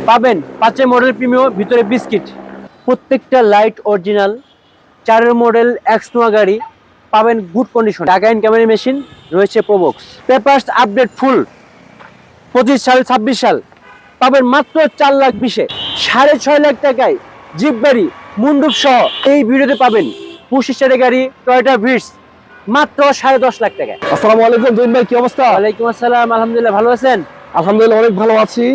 পাবেন 5 model premium, ভিতরে biscuit. প্রত্যেকটা লাইট অরিজিনাল। 4 মডেল এক্স নোয়া গাড়ি পাবেন গুড কন্ডিশন। টাকা ইনকামের মেশিন রয়েছে প্রোবক্স। পেপারস আপডেট ফুল। 25 সাল 26 সাল পাবেন মাত্র 4,20,000 6.5 লাখ টাকায় জিপ গাড়ি মুন্ডুপ সহ এই ভিডিওতে পাবেন 25 সালের গাড়ি টয়োটা ভিটস মাত্র 10.5 লাখ টাকা। আসসালামু আলাইকুম জৈন ভাই, কি অবস্থা? ওয়ালাইকুম আসসালাম, আলহামদুলিল্লাহ, ভালো আছেন? আলহামদুলিল্লাহ অনেক ভালো আছি।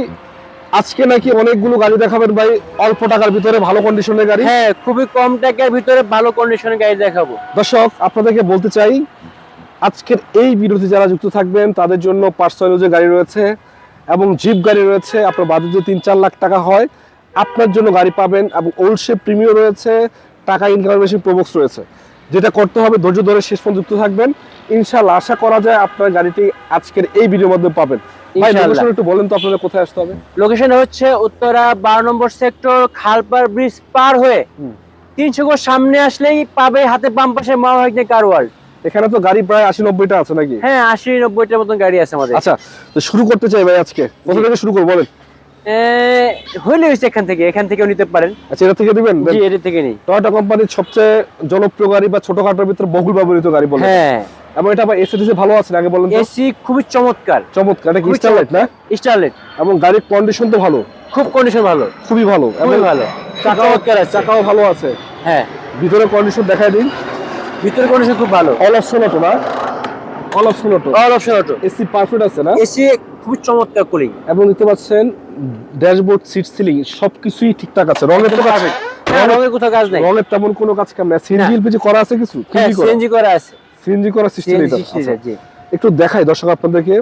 আজকে নাকি অনেকগুলো গাড়ি দেখাবেন ভাই, অল্প টাকার ভিতরে ভালো কন্ডিশনের গাড়ি। হ্যাঁ, খুবই কম টাকার ভিতরে ভালো কন্ডিশনের গাড়ি দেখাবো। দর্শক আপনাদেরকে বলতে চাই, আজকের এই ভিডিওতে যারা যুক্ত থাকবেন তাদের জন্য পার্সোনাল ইউজের গাড়ি রয়েছে এবং জিপ গাড়ি রয়েছে। আপনার বাজেট যদি 3-4 লাখ টাকা হয় আপনার জন্য গাড়ি পাবেন, এবং ওল্ড শেপ প্রিমিয়াম রয়েছে, টাকা ইনকামের মেশিন প্রোবক্স রয়েছে। যেটা করতে হবে ধৈর্য ধরে শেষ পর্যন্ত যুক্ত থাকবেন, ইনশাআল্লাহ আশা করা যায় আপনার গাড়িটি আজকের এই ভিডিওর মধ্যে পাবেন। ভাই লোকেশন একটু বলেন তো, আপনাদের কোথায় আসতে হবে? লোকেশন হচ্ছে উত্তরা 12 নম্বর সেক্টর, খালপার ব্রিজ পার হয়ে 300 গজ সামনে আসলেই পাবে হাতে বাম পাশে মাওয়াহিদ কার ওয়ার্ল্ড। এখানে তো গাড়ি প্রায় 80-90টা আছে নাকি? হ্যাঁ, 80-90টার মতন গাড়ি আছে আমাদের। আচ্ছা, তো শুরু করতে চাই ভাই, আজকে কোথা থেকে শুরু করব বলেন? হইলে হইছে এখান থেকেও নিতে পারেন। আচ্ছা, এটা থেকে দিবেন? জি, এটা থেকে নেই। টয়োটা কোম্পানির সবচেয়ে জনপ্রিয় গাড়ি বা ছোটখাটোর ভিতরে বহুল ব্যবহৃত গাড়ি বলেন। হ্যাঁ, এবং এটা আবার এসি ভালো আছে আগে বলেন তো? এসি খুবই চমৎকার। চমৎকার। এটা কি স্টারলাইট না? স্টারলাইট। এবং গাড়ির কন্ডিশন তো ভালো, খুব কন্ডিশন ভালো, খুবই ভালো, খুবই ভালো, চমৎকার আছে। চাকাও ভালো আছে। হ্যাঁ, ভিতরে কন্ডিশন দেখাই দিন। ভিতরে কন্ডিশন খুব ভালো। অল অপশন অটো না? All option auto. All option auto. AC perfect আছে না? এসি খুব চমৎকার কুলিং। এবং দেখতে পাচ্ছেন ড্যাশবোর্ড, সিট, সিলিং সবকিছুই ঠিকঠাক আছে। রঙের তো পারফেক্ট। রঙের কোথাও কাজ নাই। রঙের তেমন কোনো কাজ কাম না। সিএনজি এলপিজি করা আছে কিছু? হ্যাঁ, সিএনজি করা আছে। সিএনজি করা 60 লিটার। জি, একটু দেখাই দর্শক আপনাদেরকে।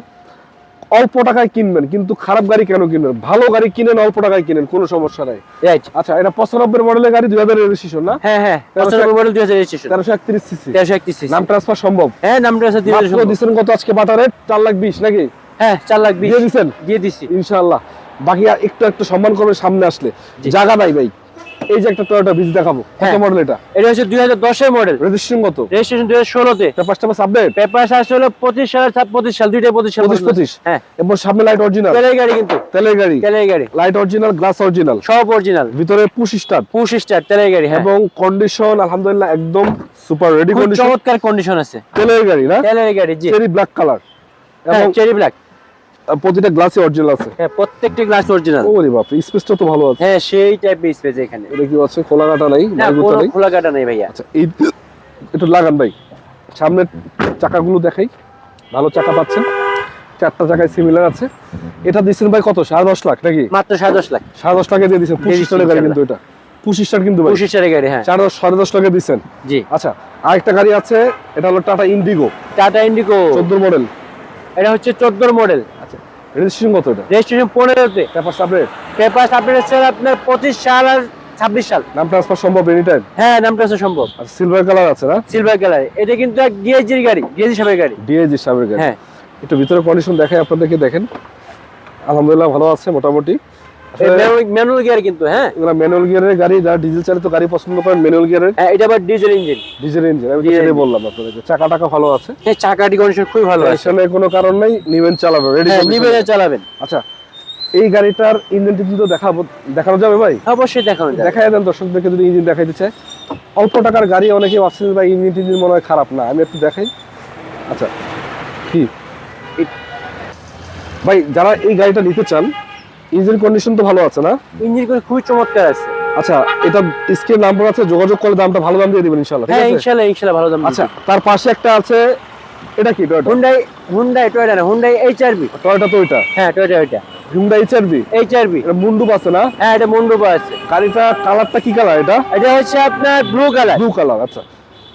অল্প টাকায় কিনবেন কিন্তু খারাপ গাড়ি কেন কিনবেন? ভালো গাড়ি কিনেন, অল্প টাকায় কিনেন, কোনো সমস্যা নাই। রাইট। আচ্ছা, এটা 95 মডেলের গাড়ি, 2000 এর রেজিস্ট্রেশন না? হ্যাঁ হ্যাঁ, 95 মডেল 2000 রেজিস্ট্রেশন। 1331 সিসি। 1331 সিসি। নাম ট্রান্সফার সম্ভব? হ্যাঁ, নাম ট্রান্সফার দিয়ে মাত্র দিবেন কত আজকে বাটা রেট? 4,20,000 নাকি? হ্যাঁ, 4,20,000 দিয়ে দিবেন? দিয়ে দিছি ইনশাআল্লাহ। বাকি আর একটু সম্মান করবে সামনে আসলে। জায়গা নাই ভাই। এই যে একটা টয়োটা ভিজ দেখাবো। কত মডেল এটা? এটা হচ্ছে 2010 এর মডেল। রেজিস্ট্রেশন কত? রেজিস্ট্রেশন 2016 তে। পেপারটা আপডেট? পেপার সাইজ হলো 25 সাল 25 সাল, দুইটাই 25 সাল। 25। হ্যাঁ, এবং সামনে লাইট অরিজিনাল। তেলের গাড়ি কিন্তু। তেলের গাড়ি। তেলের গাড়ি। Light original, glass original. সব অরিজিনাল। ভিতরে পুশ স্টার্ট। পুশ স্টার্ট, তেলের গাড়ি। হ্যাঁ, এবং কন্ডিশন আলহামদুলিল্লাহ একদম সুপার রেডি কন্ডিশন। চমৎকার কন্ডিশন আছে। তেলের গাড়ি না? তেলের গাড়ি, জি। Cherry black colour. এবং চেরি ব্ল্যাক। প্রতিটা গ্লাসে অরিজিনাল আছে। হ্যাঁ, প্রত্যেকটা গ্লাস অরিজিনাল। ওরে বাপ, স্পেসটা তো ভালো আছে। হ্যাঁ, সেই টাইপের স্পেস এখানে। এটা কি আছে? খোলা কাটা নাই, না, মারগুতা কোনো নাই। খোলা কাটা নাই ভাইয়া। আচ্ছা, এই একটু লাগান ভাই। সামনের চাকাগুলো দেখাই, ভালো চাকা পাচ্ছেন, 4টা চাকায় সিমিলার আছে। এটা দিচ্ছেন ভাই কত? 10.5 লাখ নাকি? মাত্র 10.5 লাখ। 10.5 লাখে দিয়ে দিচ্ছেন। 25 সালের গাড়ি কিন্তু এটা 25 স্টার কিন্তু ভাই। 25 সালের গাড়ি। হ্যাঁ, 10.5 লাখে দিচ্ছেন। জি। আচ্ছা, আরেকটা গাড়ি আছে, এটা হলো tata Indigo. Tata Indigo 14 model. এটা হচ্ছে 14 মডেল। আচ্ছা, রেজিস্ট্রেশন কত এটা? রেজিস্ট্রেশন 15 তে। Paper update? পেপার আপডেট আছে আপনার 25 সাল আর 26 সাল। নাম ট্রান্সফার সম্ভব এনি টাইম? হ্যাঁ, নামটা আছে সম্ভব। আর সিলভার কালার আছে না? Silver colour. এটা কিন্তু এক ডিএজির গাড়ি, ডিএজি সাহেবের গাড়ি। ডিএজি সাবের গাড়ি। হ্যাঁ, একটু ভিতরে কন্ডিশন দেখাই আপনাদেরকে, দেখেন আলহামদুলিল্লাহ ভালো আছে মোটামুটি। ম্যানুয়াল গিয়ার কিন্তু। হ্যাঁ, এগুলা ম্যানুয়াল গিয়ারের গাড়ি, যারা ডিজেল চালিত গাড়ি পছন্দ করেন ম্যানুয়াল গিয়ারের। হ্যাঁ, এটা আবার ডিজেল ইঞ্জিন। ডিজেল ইঞ্জিন আমি সেটাই বললাম আপনাদেরকে। চাকা টাকা ভালো আছে। এই চাকাটি কন্ডিশন খুবই ভালো আছে। এখানে কোনো কারণ নাই, নিবেন চালাবেন, রেডি হ্যাঁ, নিবেন চালাবেন। আচ্ছা, এই গাড়িটার ইঞ্জিন টিঞ্জিন তো দেখানো যাবে ভাই? অবশ্যই দেখানো যাবে। দেখাই দেন দর্শকদেরকে যদি ইঞ্জিন দেখাইতে চায়। অল্প টাকার গাড়ি, অনেকে ভাবছেন ভাই ইঞ্জিন টিঞ্জিন মনে হয় খারাপ না, আমি একটু দেখাই। আচ্ছা, কি ভাই যারা এই গাড়িটা নিতে চান, ইঞ্জিন কন্ডিশন তো ভালো আছে না? ইঞ্জিন খুবই চমৎকার আছে। আচ্ছা, এটা স্ক্রিন নাম্বার আছে, যোগাযোগ করে দামটা ভালো দাম দিয়ে দিবেন ইনশাআল্লাহ। হ্যাঁ, ইনশাআল্লাহ ভালো দাম। আচ্ছা, তার পাশে একটা আছে, এটা কি? টয়োটা হুন্ডাই টয়োটা না, হুন্ডাই এইচআরভি। টয়োটা তো এটা? হ্যাঁ, টয়োটা এটা। Hyundai HRV. এটা মুন্ডুপ আছে না? হ্যাঁ, এটা মন্ডপা আছে। গাড়িটা কালারটা কি কালার এটা? এটা হচ্ছে আপনার ব্লু কালার। Blue colour. আচ্ছা,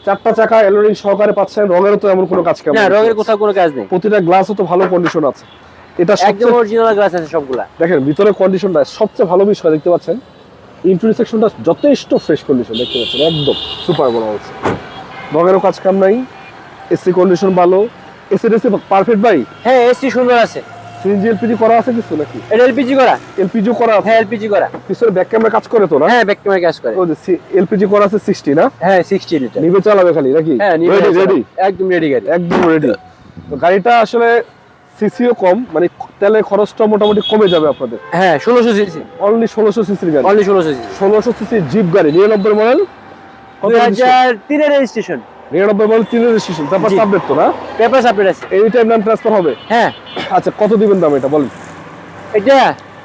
4টা চাকা এলোরিং সহকারে পাচ্ছেন। রঙেরও তো এমন কোনো কাজ কাম না, রঙের কোথাও কোনো কাজ নেই। প্রতিটা গ্লাসও তো ভালো কন্ডিশন আছে। এটা একদম অরিজিনাল গ্লাস আছে সবগুলা। দেখেন ভিতরে কন্ডিশনটা সবচেয়ে ভালো বিষয়, দেখতে পাচ্ছেন ইন্টেরিয়র সেকশনটা যথেষ্ট ফ্রেশ কন্ডিশন, দেখতে পাচ্ছেন একদম সুপার বলা হচ্ছে। রঙেরও কাজ কাম নাই, এসি কন্ডিশন ভালো। এসি পারফেক্ট ভাই? হ্যাঁ, এসি সুন্দর আছে। সিএনজি এলপিজি করা আছে কিছু নাকি? এটা এলপিজি করা। এলপিজিও করা আছে? হ্যাঁ, এলপিজি করা। পিছনে ব্যাক ক্যামেরা কাজ করে তো না? হ্যাঁ, ব্যাক ক্যামেরা কাজ করে। ওই যে এলপিজি করা আছে 60 না? হ্যাঁ, 60 লিটার। নিবে চালাবে খালি নাকি? হ্যাঁ, রেডি? একদম রেডি গাড়ি। একদম রেডি। তো গাড়িটা আসলে সিসিও কম, মানে তেলের খরচটা মোটামুটি কমে যাবে আপনাদের। হ্যাঁ 1600 সিসি, অনলি 1600 সিসির গাড়ি, অনলি 1600 সিসি, 1600 সিসি জিপ গাড়ি, 99 মডেল, 2003 এর রেজিস্ট্রেশন, 99 মডেল, 3 রেজিস্ট্রেশন, তারপর জি। আপডেট তো না? পেপারস আপডেট আছে। এই টাইম নাম ট্রান্সফার হবে? হ্যাঁ। আচ্ছা, কত দিবেন দাম এটা বলেন? এটা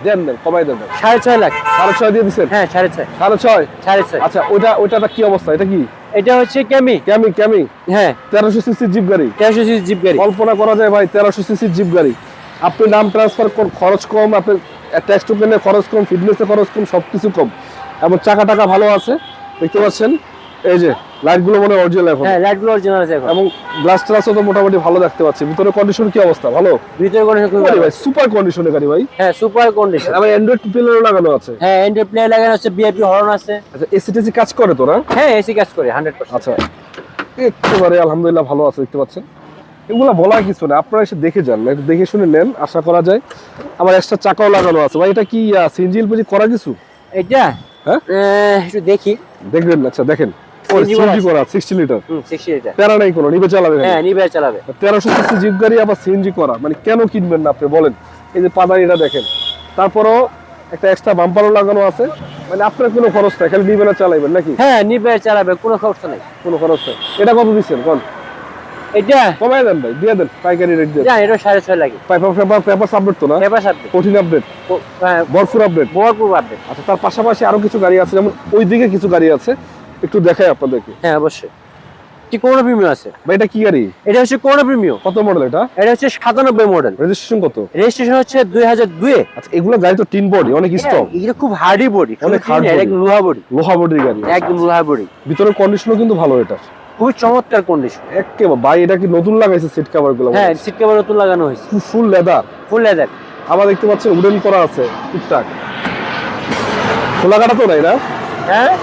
দেন দেন, কমাই দেন ভাই। 6.5 লাখ। 6.5 দিয়ে দিচ্ছেন? হ্যাঁ 6.5, 6.5। 6.5। আচ্ছা, ওইটা কি অবস্থা? এটা কি? এটা হচ্ছে ক্যামি। ক্যামি। হ্যাঁ 1300 সিসি জিপ গাড়ি। 1300 সিসি জিপ গাড়ি। কল্পনা করা যায় ভাই, 1300 সিসি জিপ গাড়ি। আপনি নাম ট্রান্সফার খরচ কম, আপনার ট্যাক্স টোকেনের খরচ কম, ফিটনেসের খরচ কম, সবকিছু কম, এবং টাকা ভালো আছে। দেখতে পাচ্ছেন এই যে লাইটগুলো মনে অরিজিনাল এখন। হ্যাঁ লাইটগুলো অরিজিনাল আছে এখন, এবং গ্লাস ট্রাসও তো মোটামুটি ভালো দেখতে পাচ্ছি। ভিতরে কন্ডিশন কি অবস্থা? ভালো? ভিতরে কন্ডিশন খুব ভালো ভাই, সুপার কন্ডিশনের গাড়ি ভাই। হ্যাঁ সুপার কন্ডিশন। আবার অ্যান্ড্রয়েড প্লেয়ারও লাগানো আছে। হ্যাঁ অ্যান্ড্রয়েড প্লে লাগানো আছে, ভিআইপি হর্ন আছে। আচ্ছা, এসি কাজ করে তো না? হ্যাঁ এসি কাজ করে 100%। আচ্ছা, একেবারে আলহামদুলিল্লাহ ভালো আছে, দেখতে পাচ্ছেন। এগুলো বলার কিছু না, আপনারা এসে দেখে যান, একটু দেখে শুনে নেন, আশা করা যায়। আবার এক্সট্রা চাকাও লাগানো আছে ভাই। এটা কি সিএনজি এলপিজি করা কিছু? এটা হ্যাঁ একটু দেখি, দেখবেন। আচ্ছা দেখেন, CNG সিএনজি করা 60 লিটার, 60 লিটার। প্যারা নাই কোনো, নিবে চালাবে। হ্যাঁ নিবে চালাবে। 1300 সিসি জিপ গাড়ি আবার সিএনজি করা, মানে কেন কিনবেন না আপনি বলেন? এই যে পাদানিটা দেখেন, তারপরও একটা এক্সট্রা বাম্পারও লাগানো আছে, মানে আপনার কোনো খরচ নাই, খালি নিবেন আর চালাইবেন নাকি? হ্যাঁ নিবে চালাবে, কোনো খরচ নাই। কোনো খরচ নাই। এটা কত দিচ্ছেন কোন? এটা কমাই দেন ভাই, দিয়ে দেন, পাইকারি রেট দিয়ে। জান এটা 6.5 লাগে। পেপার আপডেট তো না? পেপার আপডেট, কঠিন আপডেট, হ্যাঁ ভরপুর আপডেট। ভরপুর আপডেট। আচ্ছা, তার পাশাপাশি আরো কিছু গাড়ি আছে, যেমন ওইদিকে কিছু গাড়ি আছে, একটু দেখাই আপনাদেরকে। হ্যাঁ অবশ্যই। কি কোন প্রিমিয়াম আছে ভাই, এটা কি গাড়ি? এটা হচ্ছে কোন প্রিমিয়াম। কত মডেল এটা? এটা হচ্ছে 97 মডেল, রেজিস্ট্রেশন কত? রেজিস্ট্রেশন হচ্ছে 2002 এ। আচ্ছা, এগুলো গাড়ি তো টিন বডি, অনেক স্ট্রং, এটা খুব হার্ডি বডি, অনেক hard body। একদম লোহা বডি, লোহা বডির গাড়ি। একদম লোহা বডি। ভিতরের কন্ডিশনও কিন্তু ভালো এটা, খুবই চমৎকার কন্ডিশন। একেবারে। ভাই, এটা কি নতুন লাগাইছে সিট কভার গুলো? হ্যাঁ সিট কভার নতুন লাগানো হয়েছে, ফুল লেদার, ফুল লেদার। আবার দেখতে পাচ্ছেন উডেন করা আছে টুকটাক। খোলা কাটা তো নাই না? হ্যাঁ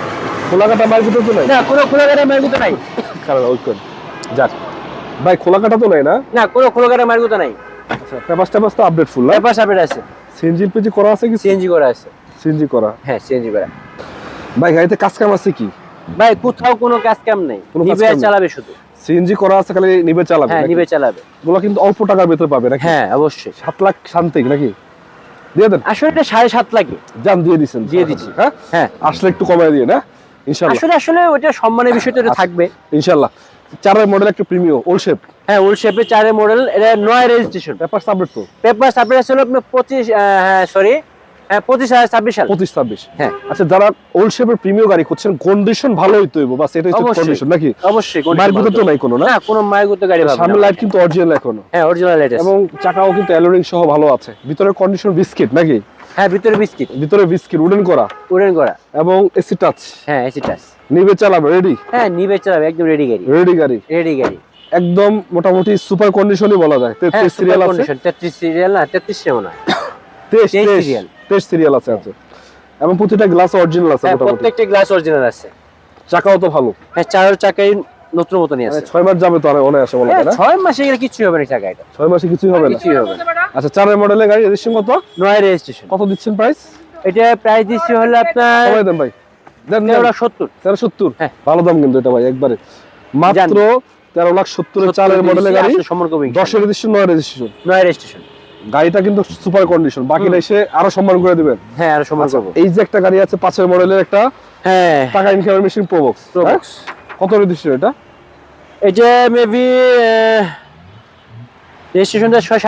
খোলা কাটা মার্কেটে তো নাই? না কোনো খোলা গাড়ি মার্গুতো নাই। কারণ ওই কোন যাক ভাই, খোলা কাটা তো নাই না? না কোনো খোলা গাড়ি মার্গুতো নাই। আচ্ছা, পেপার তো আপডেট ফুল না? পেপার আপডেট আছে, সিএনজি এলপিজি করা আছে কি? সিএনজি করা আছে। সিএনজি করা। হ্যাঁ সিএনজি করা। ভাই, গাড়িতে কাজ কাম আছে কি? ভাই কোথাও কোনো কাজ কাম নেই, কোনো কাজ নিবে কাম নেই। চালাবে শুধু। সিএনজি করা আছে, খালি নিবে চালাবে। হ্যাঁ নিবে চালাবে। এগুলো কিন্তু অল্প টাকার ভিতরে পাবে নাকি? হ্যাঁ অবশ্যই। 7 লাখ শান্তি নাকি? দিয়ে দেন। আসলে এটা 7.5 লাগে। জান দিয়ে দিচ্ছেন? দিয়ে দিচ্ছি। হ্যাঁ হ্যাঁ আসলে একটু কমায় দিয়ে না, ইনশাআল্লাহ। আসলে ওটা সম্মানের বিষয় তো এটা থাকবে ইনশাআল্লাহ। 4 মডেল একটা প্রিমিয়াম ওল শেপ। হ্যাঁ ওল শেপে 4 মডেল, এটা 9 রেজিস্ট্রেশন। পেপার আপডেট তো? পেপার আপডেট আছে হলো আপনার 25 হ্যাঁ সরি 25 সাল। 25-26। হ্যাঁ আচ্ছা, যারা ওল শেপের প্রিমিয়াম গাড়ি করছেন, কন্ডিশন ভালো হইতে হইব, বাস এটাই হচ্ছে কন্ডিশন নাকি? অবশ্যই। মায়ের ভিতরে তো নাই কোনো না? না কোনো মার্গুতো গাড়ি পাবেন সামনে না। লাইট কিন্তু অরিজিনাল এখনো, হ্যাঁ অরিজিনাল লাইট আছে। এবং চাকাও কিন্তু অ্যালোরিং সহ ভালো আছে। ভিতরের কন্ডিশন বিস্কিট নাকি? হ্যাঁ ভিতরে বিস্কিট, ভিতরে বিস্কিট, উডেন করা, উডেন করা। এবং এসি টাচ। হ্যাঁ এসি টাচ। নিবে চালাবে, রেডি? হ্যাঁ নিবে চালাবে, একদম রেডি গাড়ি। রেডি গাড়ি, রেডি গাড়ি একদম মোটামুটি সুপার কন্ডিশনই বলা যায়। 33 সিরিয়াল আছে। 33 সিরিয়াল না 33 এ মনে হয়। 23 সিরিয়াল। 23 সিরিয়াল আছে। আচ্ছা, এবং প্রতিটা গ্লাস অরিজিনাল আছে হ্যাঁ মোটামুটি। প্রত্যেকটা গ্লাস অরিজিনাল আছে। চাকাও তো ভালো। হ্যাঁ চার চাকাই নতুন মতনই আছে। 6 মাস যাবে তো, আর অনেক আসে বলা যায় না? 6 মাসে এর কিছু হবে না চাকা, এটা 6 মাসে কিছুই হবে না। কিছুই হবে না। আচ্ছা, 4 মডেলের গাড়ি, রেজিস্ট্রেশন কত? 9 রেজিস্ট্রেশন। কত দিচ্ছেন প্রাইস? এটা প্রাইস দিচ্ছি হলো আপনার কমাই দেন ভাই, দেন 1370। 1370। হ্যাঁ। ভালো দাম কিন্তু এটা ভাই, একবারে মাত্র 13,70,000 4 মডেলের গাড়ি, 10 এর রেজিস্ট্রেশন, 9 রেজিস্ট্রেশন। 9 রেজিস্ট্রেশন। গাড়িটা কিন্তু সুপার কন্ডিশন, বাকিটা এসে আরো সম্মান করে দিবেন। হ্যাঁ আর সম্মান করব। এই যে একটা গাড়ি আছে 5 মডেলের একটা হ্যাঁ টাকা ইনকাম মেশিন প্রোবক্স। প্রোবক্স। কত রেজিস্ট্রেশন এটা? এটা মেবি রেজিস্ট্রেশনটা 6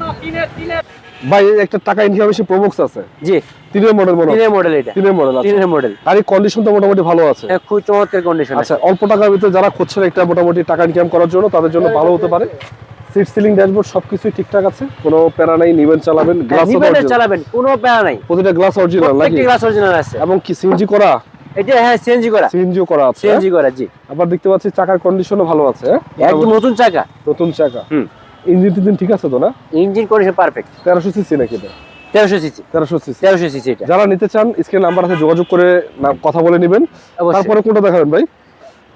ভাই, একটা টাকা ইনকাম মেশিন প্রোবক্স আছে, জি 3 মডেল মনে হয়। 3 মডেল এটা। 3 মডেল আছে। 3 মডেল। আর এই কন্ডিশন তো মোটামুটি ভালো আছে। হ্যাঁ খুব চমৎকার কন্ডিশন আছে। আচ্ছা, অল্প টাকার ভিতরে যারা খুঁজছেন একটা মোটামুটি টাকা ইনকাম করার জন্য, তাদের জন্য ভালো হতে পারে। সিট সিলিং ড্যাশবোর্ড সবকিছুই ঠিকঠাক আছে, কোনো প্যারা নাই। নিবেন চালাবেন, গ্লাস নিবেন চালাবেন, কোনো প্যারা নাই। প্রতিটা গ্লাস অরিজিনাল নাকি? প্রত্যেকটা গ্লাস অরিজিনাল আছে। এবং কি সিএনজি করা? এটা হ্যাঁ সিএনজি করা। সিএনজিও করা আছে। সিএনজি করা জি। আবার দেখতে পাচ্ছি চাকার কন্ডিশনও ভালো আছে। একদম নতুন চাকা। নতুন চাকা। হুম। ইঞ্জিন ঠিক আছে তো না? Engine condition perfect. 1300 সিসি নাকি এটা? 1300 সিসি। 1300 সিসি। 1300 সিসি এটা। যারা নিতে চান স্ক্রিন নাম্বার আছে, যোগাযোগ করে কথা বলে নেবেন। অবশ্যই। তারপরে কোনটা দেখাবেন ভাই?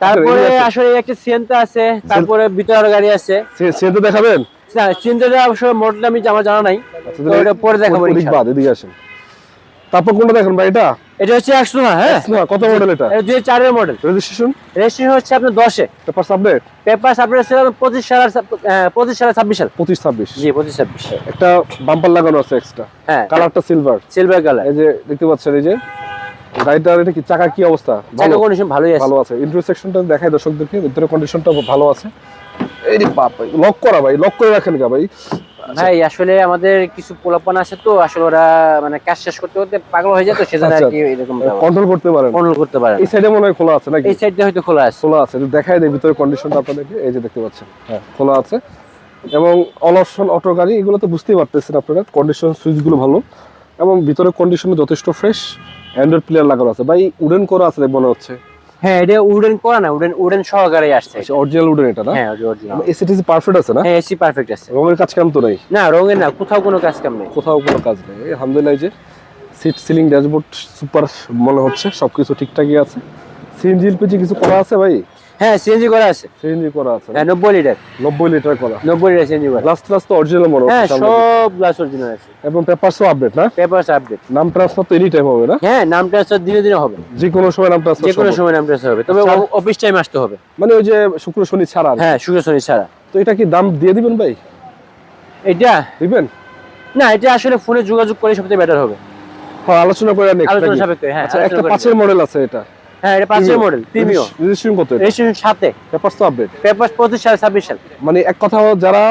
তারপরে আসলে একটা সিএনটা আছে, তারপরে ভিতরে আরো গাড়ি আছে। সিএনজি দেখাবেন? না সিএনটা অবশ্য মডেল আমি আমার জানা নাই, তো ওটা পরে দেখাবো ইনশাআল্লাহ। এদিকে আসেন। তারপর কোনটা দেখেন ভাই? এটা হচ্ছে 100 না, হ্যাঁ না, কত মডেল এটা? এটা 2004 এর মডেল। রেজিস্ট্রেশন রেজিস্ট্রেশন হচ্ছে আপনার 10 এ। পেপারস আপডেট পেপারস আপনার ছিল 25 সাল আর 25 সাল 26 সাল। 25-26। জি 25-26। একটা বাম্পার লাগানো আছে এক্সট্রা, হ্যাঁ কালারটা সিলভার সিলভার কালার। এই যে দেখতে পাচ্ছেন, এই যে গাড়িটার এটা কি চাকা কি অবস্থা? চাকা কন্ডিশন ভালোই আছে। ভালো আছে। ইন্টারসেকশনটা দেখাই দর্শকদেরকে, ভিতরে কন্ডিশনটা ভালো আছে। এই যে বাপ ভাই, লক করা ভাই, লক করে রাখেন গা ভাই। ভাই আসলে আমাদের কিছু পোলাপান আছে তো, আসলে ওরা মানে কাজ শেষ করতে করতে পাগল হয়ে যায়, তো সেজন্য আর কি এরকম কন্ট্রোল করতে পারেন, কন্ট্রোল করতে পারে। এই সাইডে মনে হয় খোলা আছে নাকি? এই সাইডটা হয়তো খোলা আছে। খোলা আছে, দেখাই দেয় ভিতরে কন্ডিশনটা আপনাদেরকে। এই যে দেখতে পাচ্ছেন, হ্যাঁ খোলা আছে। এবং অল অপশন অটো গাড়ি, এগুলো তো বুঝতেই পারতেছেন আপনারা, কন্ডিশন সুইচগুলো ভালো এবং ভিতরে কন্ডিশন যথেষ্ট ফ্রেশ। অ্যান্ড্রয়েড প্লেয়ার লাগানো আছে ভাই, উডেন করা আছে মনে হচ্ছে। হ্যাঁ এটা উডেন করা না, উডেন সহকারে আসছে। অরিজিনাল উডেন এটা না? হ্যাঁ অরিজিনাল। এসিটিসি পারফেক্ট আছে না? হ্যাঁ এসি পারফেক্ট আছে। রঙের কাজ কাম তো নাই? না রঙের না, কোথাও কোনো কাজ কাম নেই। কোথাও কোনো কাজ নেই। আলহামদুলিল্লাহ। এই যে সিট, সিলিং, ড্যাশবোর্ড সুপার মনে হচ্ছে, সবকিছু ঠিকঠাকই আছে। সিএনজি এলপিজি কিছু করা আছে ভাই? হ্যাঁ সিএনজি করা আছে। সিএনজি করা আছে, হ্যাঁ 90 লিটার। 90 লিটার করা। 90 লিটার সিএনজি করা। গ্লাস ট্লাস তো অরিজিনাল মনে হ্যাঁ হচ্ছে সামনে। সব গ্লাস অরিজিনাল আছে। এবং পেপারসও আপডেট না? Papers update. নাম ট্রান্সফার তো এনি টাইম হবে না? হ্যাঁ নাম ট্রান্সফার দিনে দিনে হবে। যে কোনো সময় নাম ট্রান্সফার, যে কোনো সময় নাম ট্রান্সফার হবে, তবে অফিস টাইম আসতে হবে। মানে ওই যে শুক্র শনি ছাড়া? হ্যাঁ শুক্র শনি ছাড়া। তো এটা কি দাম দিয়ে দিবেন ভাই? এটা দিবেন না, এটা আসলে ফোনে যোগাযোগ করে সবচেয়ে বেটার হবে। হ্যাঁ আলোচনা করে নেক্সট আলোচনা নাকি? সাপেক্ষে, হ্যাঁ আচ্ছা, একটা আলোচনা করে 5 এর মডেল আছে এটা? হ্যাঁ এটা 5 এর মডেল প্রিমিয়াম। রেজিস্ট্রেশন কত এটা? রেজিস্ট্রেশন 7 এ। পেপারস তো আপডেট? পেপারস 25 সাল 26 সাল। মানে এক কথা, যারা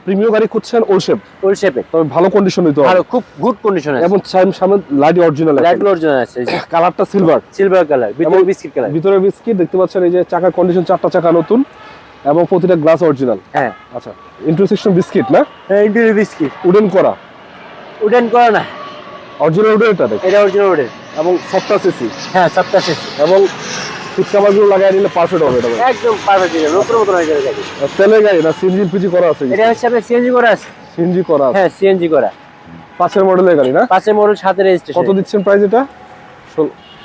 প্রিমিয়াম গাড়ি খুঁজছেন ওল শেপ, ওল শেপে তবে ভালো কন্ডিশন হইতো ভালো, খুব গুড কন্ডিশন আছে। এবং সামনে লাইট অরিজিনাল, লাইট অরিজিনাল আছে। কালারটা সিলভার, সিলভার কালার, ভিতরে বিস্কিট কালার। ভিতরে বিস্কিট দেখতে পাচ্ছেন। এই যে চাকার কন্ডিশন, 4টা চাকা নতুন এবং প্রতিটা গ্লাস অরিজিনাল। হ্যাঁ আচ্ছা, ইন্টারসেকশন বিস্কিট না? হ্যাঁ ইন্টেরিয়র বিস্কিট। উডেন করা? উডেন করা না, অরিজিনাল উডেন এটা দেখি। এটা অরিজিনাল উডেন। এবং সফট সিসি, হ্যাঁ সবটা শেষ। এবং সিট কভারগুলো লাগাই নিলে পারফেক্ট হবে এটা ভাই। একদম পারফেক্ট হবে, নতুন মতো হয়ে যাবে গাড়ি। তেলের গাড়ি না সিএনজি এলপিজি করা আছে? এটা হচ্ছে আপনার সিএনজি করা আছে। সিএনজি করা আছে। হ্যাঁ সিএনজি করা। 5 এর মডেলের গাড়ি না? 5 এর মডেল 7 এর রেজিস্ট্রেশন। কত দিচ্ছেন প্রাইস এটা?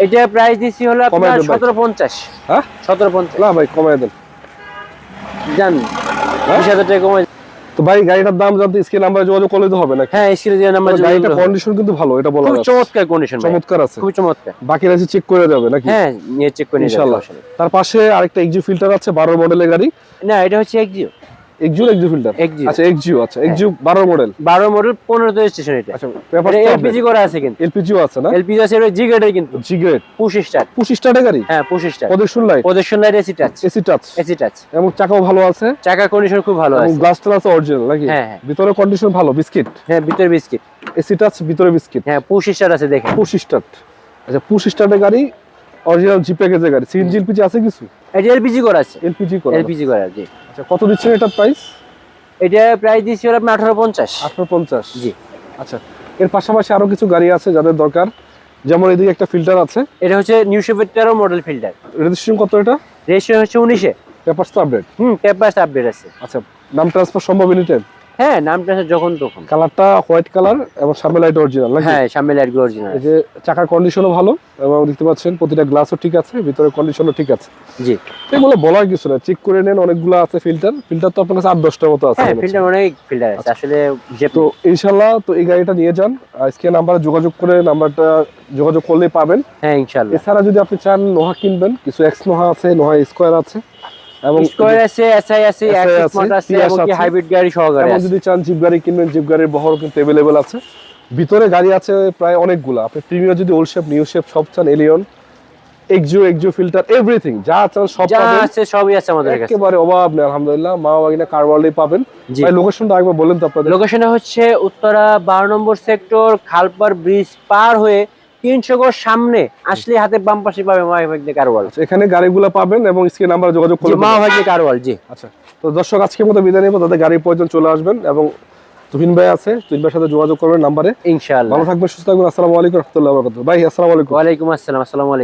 এটা প্রাইস দিছি হলো আপনার কমাই দেন ভাই। 1750। হ্যাঁ 1750 না ভাই, কমায় দেন। জান, 20,000 টাকা কমাই। তো ভাই গাড়িটার দাম জানতে স্ক্রিন নাম্বারে যোগাযোগ করলে তো হবে নাকি? হ্যাঁ স্ক্রিনে যে নাম্বার গাড়িটার কন্ডিশন কিন্তু ভালো, এটা বলা খুব যাচ্ছে। চমৎকার কন্ডিশন, চমৎকার আছে, খুব চমৎকার। বাকি রাশি চেক করে যাবে নাকি? হ্যাঁ নিয়ে চেক করে নিয়ে ইনশাআল্লাহ। তার পাশে আরেকটা এক্সিউ ফিল্টার আছে, 12 মডেলের গাড়ি। না এটা হচ্ছে এক্সিও। Axio filter? এক্সিও। আচ্ছা এক্সিউ, আচ্ছা এক্সিউ 12 মডেল। 12 মডেল 15 তে রেজিস্ট্রেশন এটা। আচ্ছা পেপার এটা এলপিজি করা আছে কিন্তু। এলপিজিও আছে না? এলপিজি আছে, এটা জি গ্রেডের কিন্তু। G grade, push start. Push স্টার্টের গাড়ি? হ্যাঁ push start. Projection light, projection light, AC touch. AC touch, AC touch. এবং চাকাও ভালো আছে। চাকা কন্ডিশন খুব ভালো এবং আছে। গ্লাস টাস অরিজিনাল নাকি? হ্যাঁ, হ্যাঁ। ভিতরে কন্ডিশন ভালো, বিস্কিট। হ্যাঁ ভিতরে বিস্কিট। এসি টাচ, ভিতরে বিস্কিট। হ্যাঁ পুশ স্টার্ট আছে দেখেন। Push start. আচ্ছা পুশ স্টার্টের গাড়ি, অরিজিনাল জি প্যাকেজের গাড়ি। সিএনজি এলপিজি আছে কিছু? এটা এলপিজি করা আছে। এলপিজি করা? এলপিজি করা জি। আচ্ছা কত দিচ্ছেন এটার প্রাইস? এটা প্রাইস দিছি হলো আপনার 1850। 1850? জি। আচ্ছা এর পাশাপাশি আরো কিছু গাড়ি আছে যাদের দরকার, যেমন এদিকে একটা ফিল্টার আছে। এটা হচ্ছে নিউ শেপের 13 মডেল ফিল্টার। রেজিস্ট্রেশন কত এটা? রেজিস্ট্রেশন হচ্ছে 19 এ। পেপারস তো আপডেট? পেপারস আপডেট আছে। আচ্ছা নাম ট্রান্সফার সম্ভব এনি টাইম? হ্যাঁ নামটা আছে যখন তখন। কালারটা হোয়াইট কালার এবং সামনে লাইট অরিজিনাল নাকি? হ্যাঁ সামনে লাইটগুলো অরিজিনাল। এই যে চাকার কন্ডিশনও ভালো এবং দেখতে পাচ্ছেন প্রতিটা গ্লাসও ঠিক আছে, ভিতরে কন্ডিশনও ঠিক আছে। জি। এগুলো বলার কিছু না, চেক করে নেন, অনেকগুলো আছে ফিল্টার। ফিল্টার তো আপনার কাছে 8-10টার মতো আছে? হ্যাঁ ফিল্টার অনেক ফিল্টার আছে আসলে। যে তো ইনশাআল্লাহ তো এই গাড়িটা নিয়ে যান, আজকে নাম্বারে যোগাযোগ করে, নাম্বারটা যোগাযোগ করলেই পাবেন। হ্যাঁ ইনশাআল্লাহ। এছাড়া যদি আপনি চান নোহা কিনবেন, কিছু এক্স নোহা আছে, নোহা স্কয়ার আছে, এবং স্কয়ার আছে, এসআই আছে, SI এক্স আছে, স্মার্ট আছে, টিয়াস এবং কি আছে। হাইব্রিড গাড়ি সহকারে এবং আছে। যদি চান জিপ গাড়ি কিনবেন, জিপ গাড়ির বহরও কিন্তু অ্যাভেলেবেল আছে। ভিতরে গাড়ি আছে প্রায় অনেকগুলো। আপনি প্রিমিয়ার যদি ওল্ড শেপ, নিউ শেপ সব চান, এলিয়ন, এক্সিও ফিল্টার, এভরিথিং যা চান সব যা পাবেন। আছে সবই আছে আমাদের কাছে। একেবারে অভাব নেই আলহামদুলিল্লাহ। মা বাগিনা কার ওয়ার্ল্ডেই পাবেন। জি। ভাই লোকেশনটা একবার বলেন তো আপনাদের। লোকেশনে হচ্ছে উত্তরা 12 নম্বর সেক্টর, খালপার ব্রিজ পার হয়ে 300 গজ সামনে আসলে হাতে বাম পাশে পাবে মা ভাগ্নে কারওয়াল। এখানে গাড়িগুলো পাবেন এবং স্ক্রিন নাম্বারে যোগাযোগ জি করলে মা ভাগ্নে কারওয়াল। জি। আচ্ছা তো দর্শক আজকের মতো বিদায় নেব। তাদের গাড়ির প্রয়োজন চলে আসবেন এবং তুহিন ভাই আছে, তুহিন ভাইয়ের সাথে যোগাযোগ করবেন নাম্বারে। ইনশাআল্লাহ। ভালো থাকবেন, সুস্থ থাকবেন। আসসালামু আলাইকুম রহমতুল্লাহ বরকাতুহু। ভাই আসসালামু আলাইকুম। ওয়ালাইকুম আসসালাম। আসসালামু আলাইকুম।